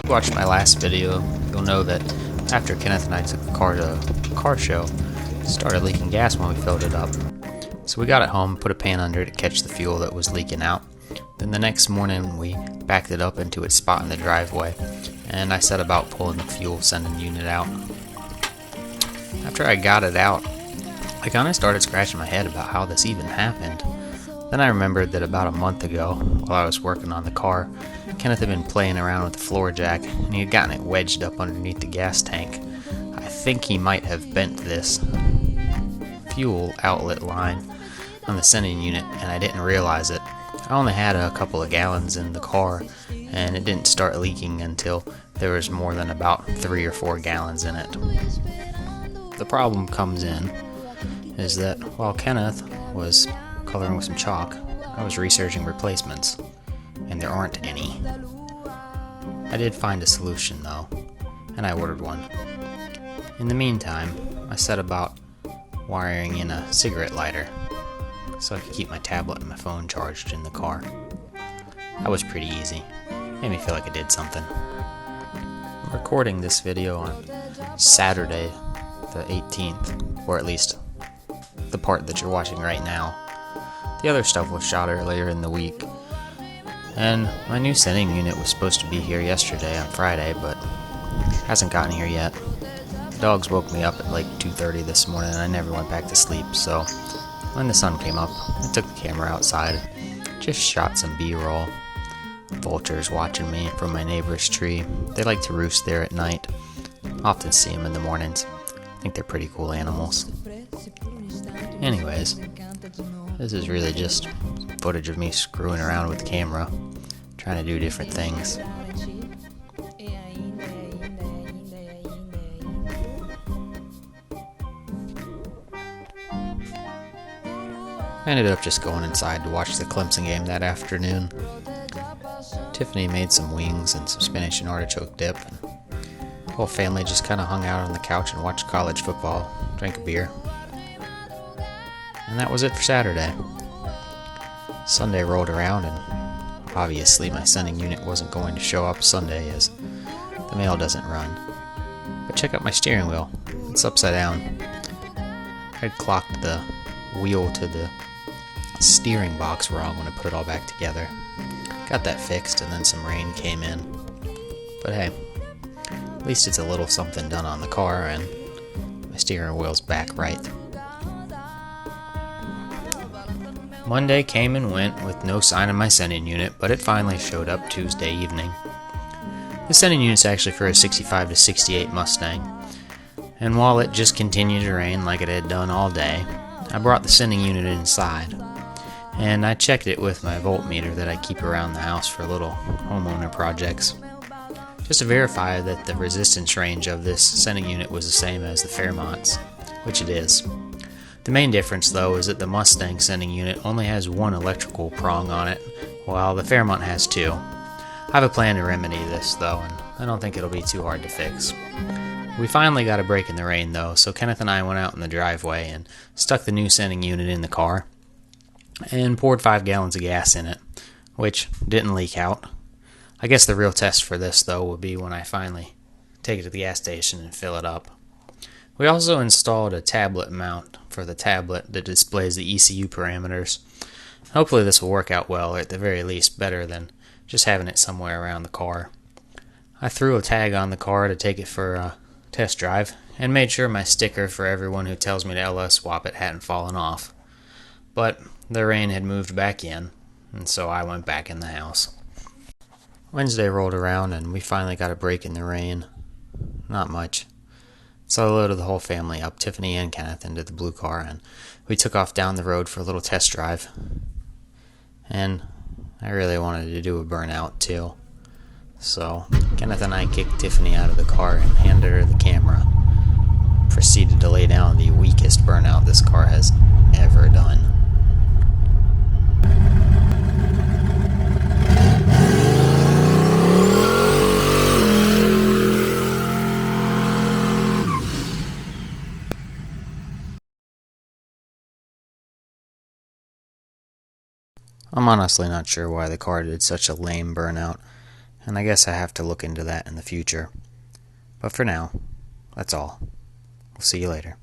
you watched my last video, you'll know that after Kenneth and I took the car to a car show, it started leaking gas when we filled it up. So we got it home, put a pan under it to catch the fuel that was leaking out. Then the next morning we backed it up into its spot in the driveway, and I set about pulling the fuel sending unit out. After I got it out, I kind of started scratching my head about how this even happened. Then I remembered that about a month ago, while I was working on the car, Kenneth had been playing around with the floor jack, and he had gotten it wedged up underneath the gas tank. I think he might have bent this fuel outlet line on the sending unit, and I didn't realize it. I only had a couple of gallons in the car, and it didn't start leaking until there was more than about 3 or 4 gallons in it. The problem comes in is that while Kenneth was coloring with some chalk, I was researching replacements, and there aren't any. I did find a solution though, and I ordered one. In the meantime, I set about wiring in a cigarette lighter so I could keep my tablet and my phone charged in the car. That was pretty easy. Made me feel like I did something. I'm recording this video on Saturday the 18th, or at least the part that you're watching right now. The other stuff was shot earlier in the week, and my new sending unit was supposed to be here yesterday on Friday, but hasn't gotten here yet. The dogs woke me up at like 2:30 this morning and I never went back to sleep, so when the sun came up, I took the camera outside, just shot some B-roll. Vultures watching me from my neighbor's tree. They like to roost there at night. Often see them in the mornings. I think they're pretty cool animals. Anyways, this is really just footage of me screwing around with the camera, trying to do different things. I ended up just going inside to watch the Clemson game that afternoon. Tiffany made some wings and some spinach and artichoke dip, and the whole family just kind of hung out on the couch and watched college football, drank a beer. And that was it for Saturday. Sunday rolled around, and obviously my sending unit wasn't going to show up Sunday as the mail doesn't run. But check out my steering wheel. It's upside down. I had clocked the wheel to the steering box wrong when I put it all back together. Got that fixed, and then some rain came in. But hey, at least it's a little something done on the car, and my steering wheel's back right. Monday came and went with no sign of my sending unit, but it finally showed up Tuesday evening. The sending unit's actually for a 65 to 68 Mustang, and while it just continued to rain like it had done all day, I brought the sending unit inside, and I checked it with my voltmeter that I keep around the house for little homeowner projects, just to verify that the resistance range of this sending unit was the same as the Fairmont's, which it is. The main difference, though, is that the Mustang sending unit only has one electrical prong on it, while the Fairmont has 2. I have a plan to remedy this, though, and I don't think it'll be too hard to fix. We finally got a break in the rain, though, so Kenneth and I went out in the driveway and stuck the new sending unit in the car and poured 5 gallons of gas in it, which didn't leak out. I guess the real test for this, though, will be when I finally take it to the gas station and fill it up. We also installed a tablet mount for the tablet that displays the ECU parameters. Hopefully this will work out well, or at the very least better than just having it somewhere around the car. I threw a tag on the car to take it for a test drive, and made sure my sticker for everyone who tells me to LS swap it hadn't fallen off. But the rain had moved back in, and so I went back in the house. Wednesday rolled around, and we finally got a break in the rain. Not much. So I loaded the whole family up, Tiffany and Kenneth, into the blue car, and we took off down the road for a little test drive. And I really wanted to do a burnout too. So Kenneth and I kicked Tiffany out of the car and handed her the camera. Proceeded to lay down the weakest burnout this car has ever done. I'm honestly not sure why the car did such a lame burnout. and I guess I have to look into that in the future. But for now, that's all. We'll see you later.